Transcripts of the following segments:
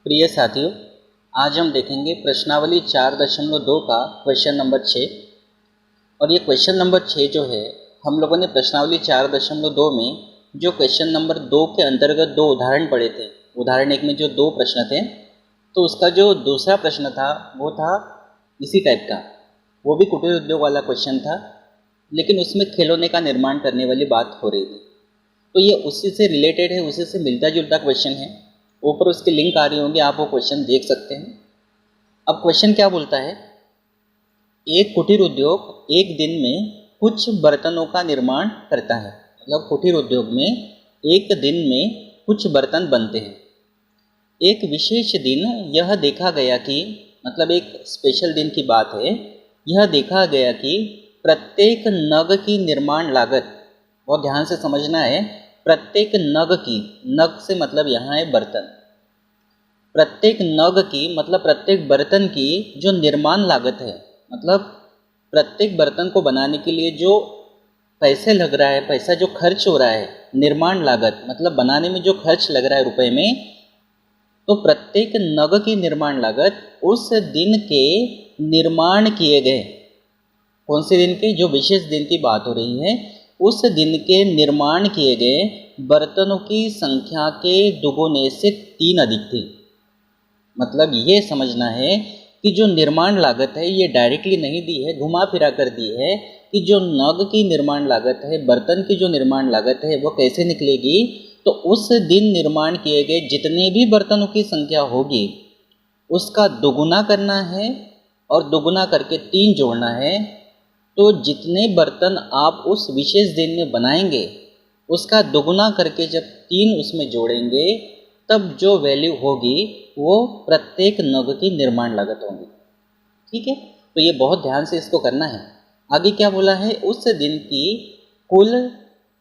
प्रिय साथियों, आज हम देखेंगे प्रश्नावली 4.2 का क्वेश्चन नंबर 6। और ये क्वेश्चन नंबर 6 जो है, हम लोगों ने प्रश्नावली 4.2 में जो क्वेश्चन नंबर 2 के अंतर्गत दो उदाहरण पढ़े थे, उदाहरण एक में जो दो प्रश्न थे, तो उसका जो दूसरा प्रश्न था वो था इसी टाइप का। वो भी कुटीर उद्योग वाला क्वेश्चन था, लेकिन उसमें खिलौने का निर्माण करने वाली बात हो रही थी। तो ये उसी से रिलेटेड है, उसी से मिलता जुलता क्वेश्चन है। ऊपर उसकी लिंक आ रही होंगी, आप वो क्वेश्चन देख सकते हैं। अब क्वेश्चन क्या बोलता है, एक कुटीर उद्योग एक दिन में कुछ बर्तनों का निर्माण करता है। मतलब कुटीर उद्योग में एक दिन में कुछ बर्तन बनते हैं। एक विशेष दिन यह देखा गया कि, मतलब एक स्पेशल दिन की बात है, यह देखा गया कि प्रत्येक नग की निर्माण लागत, बहुत ध्यान से समझना है, प्रत्येक नग की, नग से मतलब यहाँ है बर्तन, प्रत्येक नग की मतलब प्रत्येक बर्तन की जो निर्माण लागत है, मतलब प्रत्येक बर्तन को बनाने के लिए जो पैसे लग रहा है, पैसा जो खर्च हो रहा है, निर्माण लागत मतलब बनाने में जो खर्च लग रहा है रुपए में, तो प्रत्येक नग की निर्माण लागत उस दिन के निर्माण किए गए, कौन से दिन के, जो विशेष दिन की बात हो रही है, उस दिन के निर्माण किए गए बर्तनों की संख्या के दुगुने से 3 अधिक थी। मतलब ये समझना है कि जो निर्माण लागत है ये डायरेक्टली नहीं दी है, घुमा फिरा कर दी है कि जो नग की निर्माण लागत है, बर्तन की जो निर्माण लागत है वो कैसे निकलेगी। तो उस दिन निर्माण किए गए जितने भी बर्तनों की संख्या होगी उसका दुगुना करना है, और दुगुना करके 3 जोड़ना है। तो जितने बर्तन आप उस विशेष दिन में बनाएंगे उसका दुगुना करके जब 3 उसमें जोड़ेंगे तब जो वैल्यू होगी वो प्रत्येक नग की निर्माण लागत होगी। ठीक है, तो ये बहुत ध्यान से इसको करना है। आगे क्या बोला है, उस दिन की कुल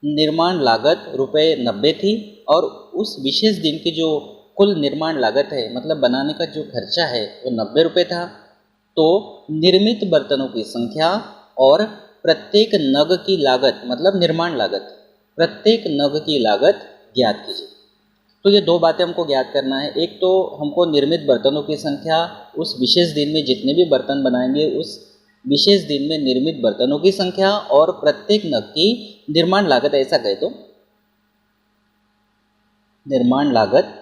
निर्माण लागत ₹90 थी, और उस विशेष दिन की जो कुल निर्माण लागत है, मतलब बनाने का जो खर्चा है, वो ₹90 था। तो निर्मित बर्तनों की संख्या और प्रत्येक नग की लागत मतलब निर्माण लागत, प्रत्येक नग की लागत ज्ञात कीजिए। तो ये दो बातें हमको ज्ञात करना है। एक तो हमको निर्मित बर्तनों की संख्या, उस विशेष दिन में जितने भी बर्तन बनाएंगे उस विशेष दिन में निर्मित बर्तनों की संख्या, और प्रत्येक नग की निर्माण लागत, ऐसा कहे तो निर्माण लागत,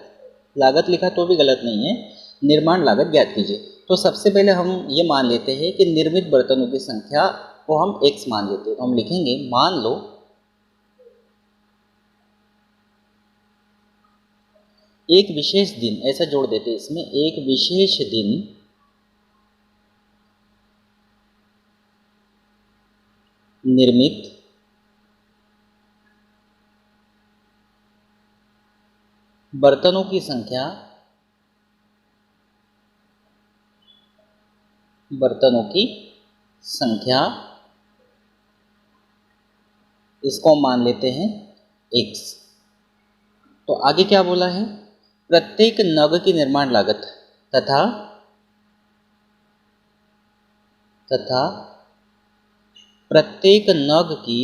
लागत लिखा तो भी गलत नहीं है, निर्माण लागत ज्ञात कीजिए। तो सबसे पहले हम ये मान लेते हैं कि निर्मित बर्तनों की संख्या को हम x मान लेते हैं। तो हम लिखेंगे, मान लो एक विशेष दिन, ऐसा जोड़ देते हैं इसमें, एक विशेष दिन निर्मित बर्तनों की संख्या, बर्तनों की संख्या, इसको मान लेते हैं x। तो आगे क्या बोला है, प्रत्येक नग की निर्माण लागत तथा प्रत्येक नग की,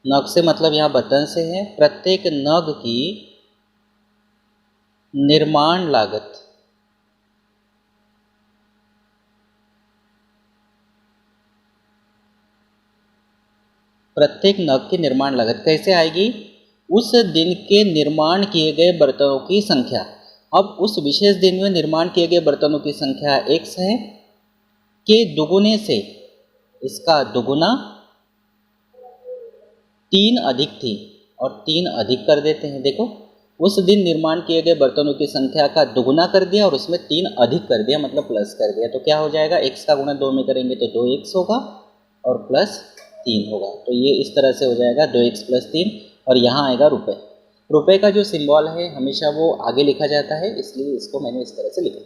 नग से मतलब यहाँ बर्तन से है, प्रत्येक नग की निर्माण लागत, प्रत्येक नग की निर्माण लागत कैसे आएगी, उस दिन के निर्माण किए गए बर्तनों की संख्या। अब उस विशेष दिन में निर्माण किए गए बर्तनों की संख्या x है, के दुगुने से इसका दुगुना 3 अधिक थी, और 3 अधिक कर देते हैं। देखो, उस दिन निर्माण किए गए बर्तनों की संख्या का दुगुना कर दिया और उसमें 3 अधिक कर दिया, मतलब प्लस कर दिया। तो क्या हो जाएगा, x का गुणा 2 में करेंगे तो 2x होगा और प्लस 3 होगा। तो ये इस तरह से हो जाएगा 2x + 3, और यहाँ आएगा रुपये। रुपये का जो सिंबल है हमेशा वो आगे लिखा जाता है, इसलिए इसको मैंने इस तरह से लिखा।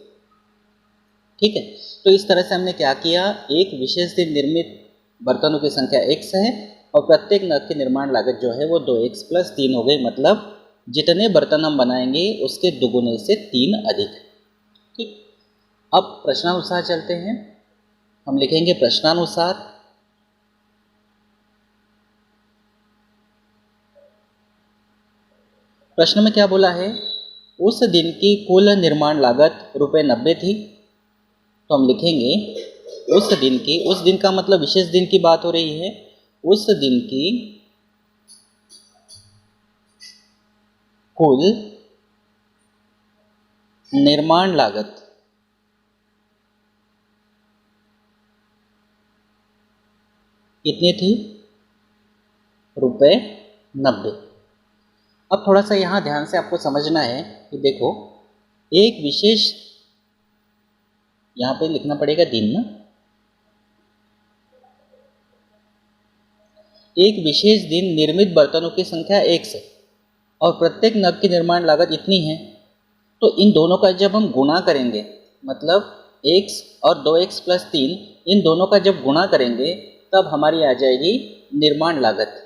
ठीक है, तो इस तरह से हमने क्या किया, एक विशेष दिन निर्मित बर्तनों की संख्या x है, और प्रत्येक नग की निर्माण लागत जो है वो 2x + 3 हो गई, मतलब जितने बर्तन हम बनाएंगे उसके दुगुने से 3 अधिक। ठीक, अब प्रश्नानुसार चलते हैं। हम लिखेंगे प्रश्नानुसार, प्रश्न में क्या बोला है, उस दिन की कुल निर्माण लागत ₹90 थी। तो हम लिखेंगे उस दिन का मतलब विशेष दिन की बात हो रही है, उस दिन की कुल निर्माण लागत कितनी थी, ₹90। अब थोड़ा सा यहाँ ध्यान से आपको समझना है कि देखो, एक विशेष, यहाँ पे लिखना पड़ेगा दिन ना, एक विशेष दिन निर्मित बर्तनों की संख्या x है और प्रत्येक नग की निर्माण लागत इतनी है। तो इन दोनों का जब हम गुणा करेंगे, मतलब x और 2x + 3, इन दोनों का जब गुणा करेंगे तब हमारी आ जाएगी निर्माण लागत।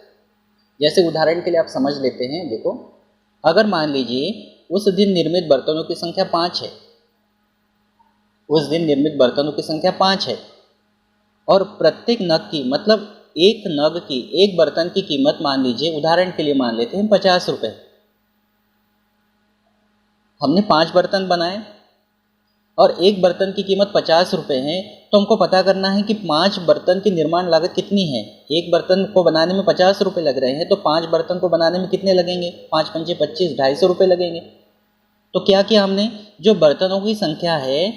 जैसे उदाहरण के लिए आप समझ लेते हैं, देखो, अगर मान लीजिए उस दिन निर्मित बर्तनों की संख्या 5 है, उस दिन निर्मित बर्तनों की संख्या 5 है और प्रत्येक नग की, मतलब एक नग की, एक बर्तन की कीमत मान लीजिए, उदाहरण के लिए मान लेते हैं 50 रुपये। हमने 5 बर्तन बनाए और एक बर्तन की कीमत 50 रुपये है, तो हमको पता करना है कि 5 बर्तन की निर्माण लागत कितनी है। एक बर्तन को बनाने में 50 रुपये लग रहे हैं, तो 5 बर्तन को बनाने में कितने लगेंगे, 5 × 5 = 25, 250 रुपये लगेंगे। तो क्या किया हमने, जो बर्तनों की संख्या है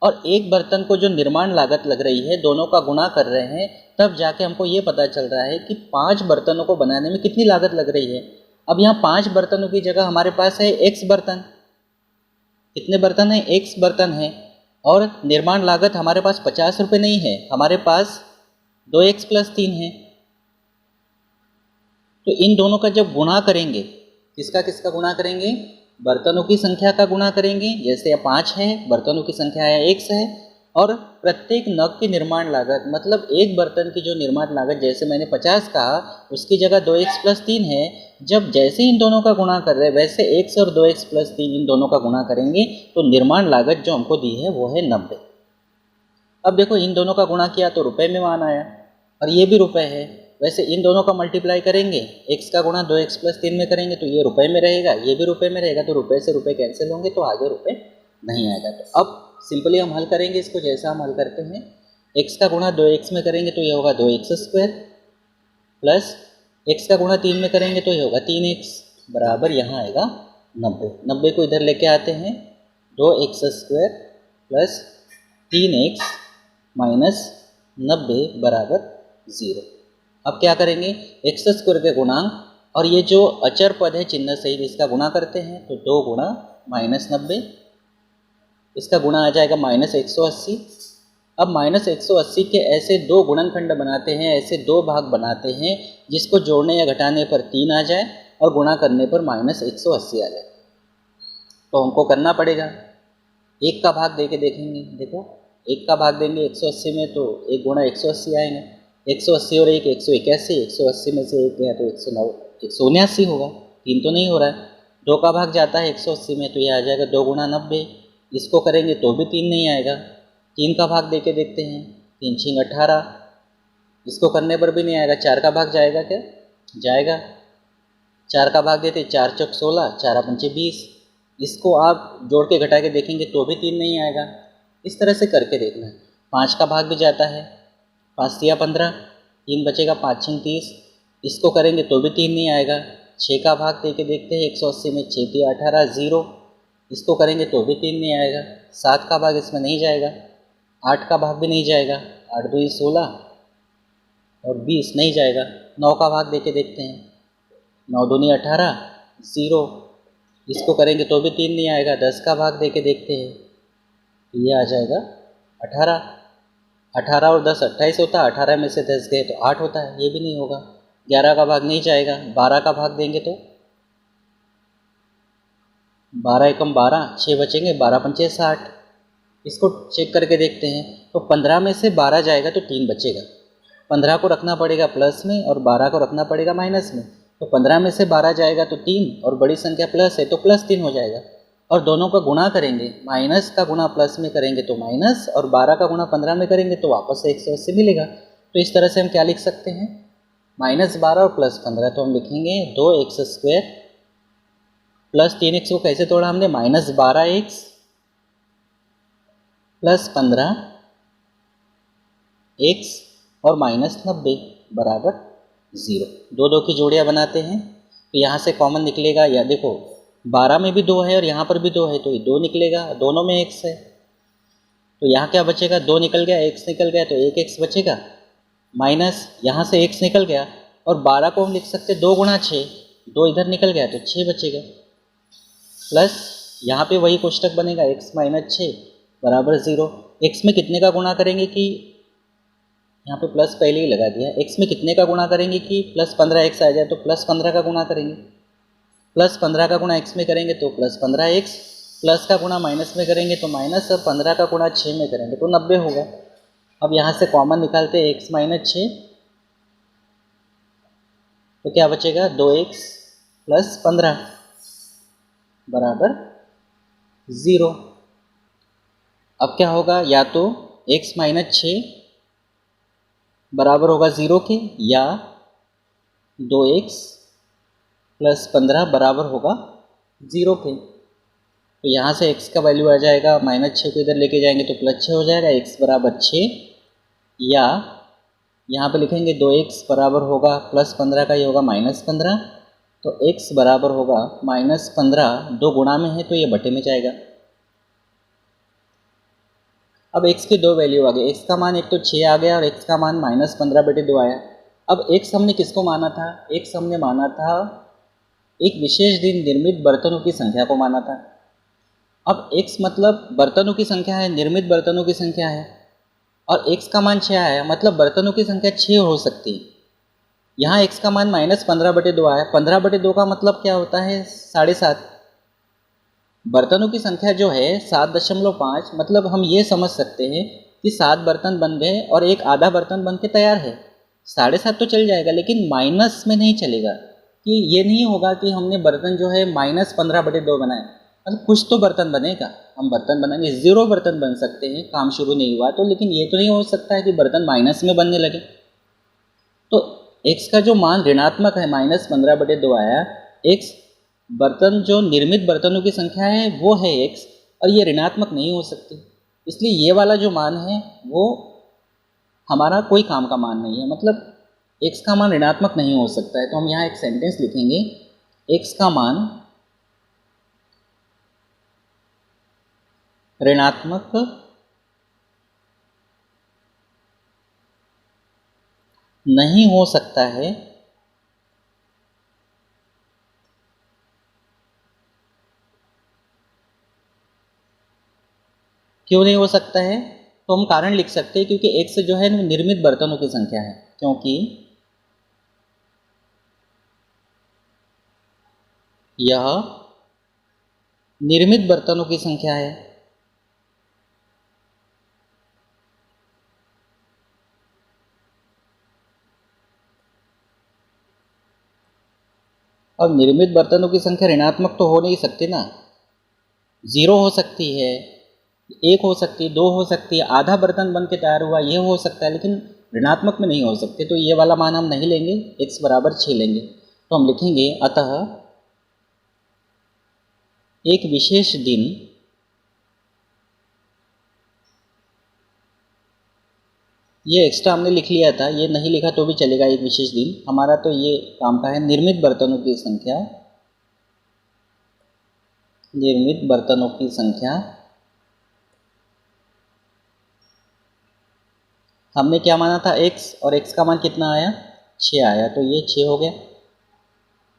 और एक बर्तन को जो निर्माण लागत लग रही है, दोनों का गुणा कर रहे हैं, तब जाके हमको ये पता चल रहा है कि 5 बर्तनों को बनाने में कितनी लागत लग रही है। अब यहाँ 5 बर्तनों की जगह हमारे पास है x बर्तन। कितने बर्तन हैं, x बर्तन है, और निर्माण लागत हमारे पास 50 रुपये नहीं है, हमारे पास 2x + 3 है। तो इन दोनों का जब गुणा करेंगे, किसका किसका गुणा करेंगे, बर्तनों की संख्या का गुणा करेंगे। जैसे 5 है, बर्तनों की संख्या है x है, और प्रत्येक नग की निर्माण लागत, मतलब एक बर्तन की जो निर्माण लागत, जैसे मैंने 50 कहा, उसकी जगह 2x + 3 है। जब जैसे इन दोनों का गुणा कर रहे हैं, वैसे x और 2x + 3 इन दोनों का गुणा करेंगे, तो निर्माण लागत जो हमको दी है वो है 90। अब देखो, इन दोनों का गुणा किया तो रुपए में मान आया, और ये भी रुपए है। वैसे इन दोनों का मल्टीप्लाई करेंगे, x का गुणा 2x + 3 में करेंगे तो ये रुपए में रहेगा, ये भी रुपए में रहेगा, तो रुपए से रुपए कैंसिल होंगे, तो आगे रुपए नहीं आएगा। तो अब सिंपली हम हल करेंगे इसको, जैसा हम हल करते हैं, x का गुणा 2x में करेंगे तो ये होगा 2x² प्लस x का गुणा 3 में करेंगे तो ये होगा 3x, बराबर यहाँ आएगा 90। 90 को इधर लेके आते हैं, 2x² प्लस 3x माइनस 90 बराबर 0। अब क्या करेंगे, x² के गुणांक और ये जो अचर पद है चिन्ह सहित, इसका गुणा करते हैं, तो 2 गुणा -90, इसका गुणा आ जाएगा -180। अब -180 के ऐसे दो गुणनखंड बनाते हैं, ऐसे दो भाग बनाते हैं, जिसको जोड़ने या घटाने पर 3 आ जाए और गुणा करने पर -180 आ जाए। तो हमको करना पड़ेगा, एक का भाग दे के देखेंगे। देखो, एक का भाग देंगे 180 में तो 1 गुणा 180 आएंगे, 180 और 1 181, 180 में से 1 गया तो 179 होगा, 3 तो नहीं हो रहा है। 2 का भाग जाता है 180 में तो ये आ जाएगा 2 गुणा 90, इसको करेंगे तो भी 3 नहीं आएगा। 3 का भाग दे के देखते हैं, 3 × 6 = 18, इसको करने पर भी नहीं आएगा। 4 का भाग जाएगा क्या, जाएगा। 4 का भाग देते, 4 × 4 = 16, 4 × 5 = 20, इसको आप जोड़ के घटा के देखेंगे तो भी 3 नहीं आएगा। इस तरह से करके देखना है। 5 का भाग भी जाता है, 5 × 3 = 15, 3 बचेगा, 5 × 6 = 30, इसको करेंगे तो भी 3 नहीं आएगा। 6 का भाग दे के देखते हैं, 180 में 6 × 3 = 18, 0, इसको करेंगे तो भी 3 नहीं आएगा। 7 का भाग इसमें नहीं जाएगा, 8 का भाग भी नहीं जाएगा, 8 × 2 = 16 और 20 नहीं जाएगा। 9 का भाग दे के देखते हैं, 9 × 2 = 18, 0, इसको करेंगे तो भी 3 नहीं आएगा। 10 का भाग दे के देखते हैं, ये आ जाएगा 18, 18 और 10 28 होता है, 18 में से 10 गए तो 8 होता है, ये भी नहीं होगा। 11 का भाग नहीं जाएगा। 12 का भाग देंगे तो 12 एकम 12, 6 बचेंगे, 12 × 5 = 60, इसको चेक करके देखते हैं तो 15 में से 12 जाएगा तो 3 बचेगा। 15 को रखना पड़ेगा प्लस में और 12 को रखना पड़ेगा माइनस में, तो 15 में से 12 जाएगा तो 3, और बड़ी संख्या प्लस है तो +3 हो जाएगा। और दोनों का गुणा करेंगे, माइनस का गुणा प्लस में करेंगे तो माइनस, और 12 का गुणा 15 में करेंगे तो वापस से 180 मिलेगा। तो इस तरह से हम क्या लिख सकते हैं, -12 और +15, तो हम लिखेंगे 2x² प्लस 3x को कैसे तोड़ा हमने, -12x प्लस 15x और -90 बराबर 0। दो दो की जोड़ियाँ बनाते हैं तो यहाँ से कॉमन निकलेगा, या देखो 12 में भी 2 है और यहाँ पर भी 2 है तो ये 2 निकलेगा, दोनों में x है तो यहाँ क्या बचेगा, 2 निकल गया, x निकल गया तो 1x बचेगा, माइनस यहाँ से x निकल गया और 12 को हम लिख सकते 2 गुणा 6, 2 इधर निकल गया तो 6 बचेगा, प्लस यहाँ पे वही कोष्टक बनेगा x - 6 बराबर 0। x में कितने का गुणा करेंगे कि, यहाँ पे प्लस पहले ही लगा दिया, x में कितने का गुणा करेंगे कि प्लस 15x आ जाए, तो प्लस 15 का गुणा करेंगे, प्लस 15 का गुणा x में करेंगे तो प्लस 15x, प्लस का गुणा माइनस में करेंगे तो माइनस, और 15 का गुणा 6 में करेंगे तो 90 होगा। अब यहाँ से कॉमन निकालते हैं x - 6 तो क्या बचेगा, 2x प्लस 15 बराबर 0। अब क्या होगा, या तो x - 6 बराबर होगा 0 के, या 2x प्लस 15 बराबर होगा 0 के। तो यहाँ से x का वैल्यू आ जाएगा, -6 को इधर लेके जाएंगे तो +6 हो जाएगा, x बराबर 6, या यहाँ पे लिखेंगे 2x बराबर होगा प्लस 15 का, ये होगा -15, तो x बराबर होगा -15, 2 गुणा में है तो ये बटे में जाएगा। अब x के दो वैल्यू आ गए, x का मान एक तो 6 आ गया और x का मान -15/2 आया। अब x हमने किसको माना था, x हमने माना था एक विशेष दिन निर्मित बर्तनों की संख्या को माना था। अब x मतलब बर्तनों की संख्या है, निर्मित बर्तनों की संख्या है, और x का मान 6 आया, मतलब बर्तनों की संख्या 6 हो सकती है। यहाँ x का मान -15/2 आया, 15/2 का मतलब क्या होता है, 7.5। बर्तनों की संख्या जो है 7.5, मतलब हम ये समझ सकते हैं कि 7 बर्तन बन गए और एक आधा बर्तन बन के तैयार है। 7.5 तो चल जाएगा, लेकिन माइनस में नहीं चलेगा, कि ये नहीं होगा कि हमने बर्तन जो है -15/2 बनाए, मतलब कुछ तो बर्तन बनेगा, हम बर्तन बनाएंगे, 0 बर्तन बन सकते हैं, काम शुरू नहीं हुआ तो, लेकिन ये तो नहीं हो सकता है कि बर्तन माइनस में बनने लगे। तो x का जो मान ऋणात्मक है -15/2 आया, x बर्तन जो निर्मित बर्तनों की संख्या है वो है x, और ये ऋणात्मक नहीं हो सकती, इसलिए ये वाला जो मान है वो हमारा कोई काम का मान नहीं है, मतलब x का मान ऋणात्मक नहीं हो सकता है। तो हम यहाँ एक सेंटेंस लिखेंगे, x का मान ऋणात्मक नहीं हो सकता है, क्यों नहीं हो सकता है, तो हम कारण लिख सकते हैं क्योंकि x जो है निर्मित बर्तनों की संख्या है, क्योंकि यह निर्मित बर्तनों की संख्या है। और निर्मित बर्तनों की संख्या ऋणात्मक तो हो नहीं सकती ना, 0 हो सकती है, 1 हो सकती है, 2 हो सकती है, आधा बर्तन बन के तैयार हुआ ये हो सकता है, लेकिन ऋणात्मक में नहीं हो सकते। तो ये वाला मान हम नहीं लेंगे, x बराबर 6 लेंगे। तो हम लिखेंगे, अतः एक विशेष दिन ये एक्स्ट्रा हमने लिख लिया था, ये नहीं लिखा तो भी चलेगा, एक विशेष दिन हमारा तो ये काम का है, निर्मित बर्तनों की संख्या, निर्मित बर्तनों की संख्या हमने क्या माना था x, और x का मान कितना आया, 6 आया, तो ये 6 हो गया।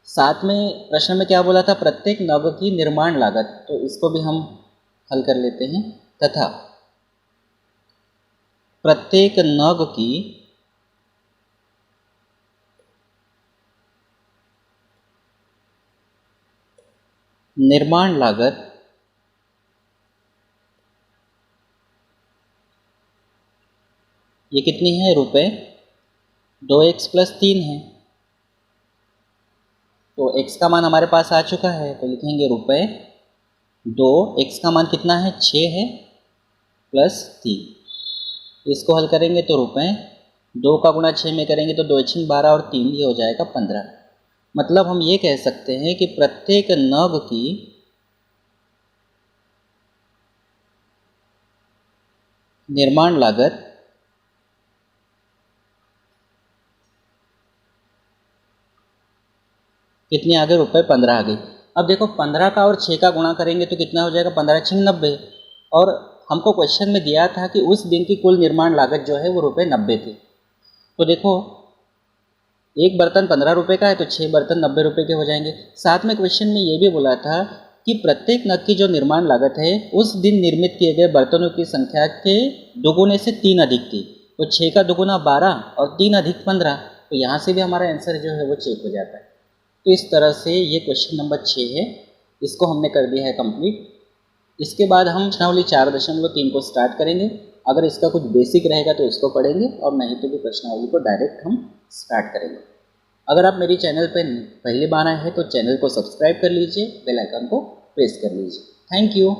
साथ में प्रश्न में क्या बोला था, प्रत्येक नग की निर्माण लागत, तो इसको भी हम हल कर लेते हैं, तथा प्रत्येक नग की निर्माण लागत ये कितनी है, रुपये 2x + 3 है। तो x का मान हमारे पास आ चुका है, तो लिखेंगे रुपये 2, x का मान कितना है, 6 है, +3, इसको हल करेंगे तो रुपये 2 का गुणा 6 में करेंगे तो 2 × 12 और 3 ये हो जाएगा 15। मतलब हम ये कह सकते हैं कि प्रत्येक नग की निर्माण लागत कितनी आ गई, ₹15 आ गई। अब देखो 15 का और 6 का गुणा करेंगे तो कितना हो जाएगा, 15 6 90। और हमको क्वेश्चन में दिया था कि उस दिन की कुल निर्माण लागत जो है वो ₹90 थी। तो देखो एक बर्तन ₹15 का है तो 6 बर्तन ₹90 के हो जाएंगे। साथ में क्वेश्चन में ये भी बोला था कि प्रत्येक नग की जो निर्माण लागत है उस दिन निर्मित किए गए बर्तनों की संख्या के दोगुने से 3 अधिक थी। तो 6 का दोगुना 12 और 3 अधिक 15, तो यहाँ से भी हमारा आंसर जो है वो चेक हो जाता है। तो इस तरह से ये क्वेश्चन नंबर 6 है, इसको हमने कर दिया है कंप्लीट। इसके बाद हम प्रश्नावली 4.3 को स्टार्ट करेंगे। अगर इसका कुछ बेसिक रहेगा तो इसको पढ़ेंगे और नहीं तो भी प्रश्नावली को डायरेक्ट हम स्टार्ट करेंगे। अगर आप मेरी चैनल पर पहली बार आए हैं तो चैनल को सब्सक्राइब कर लीजिए, बेल आइकन को प्रेस कर लीजिए। Thank you.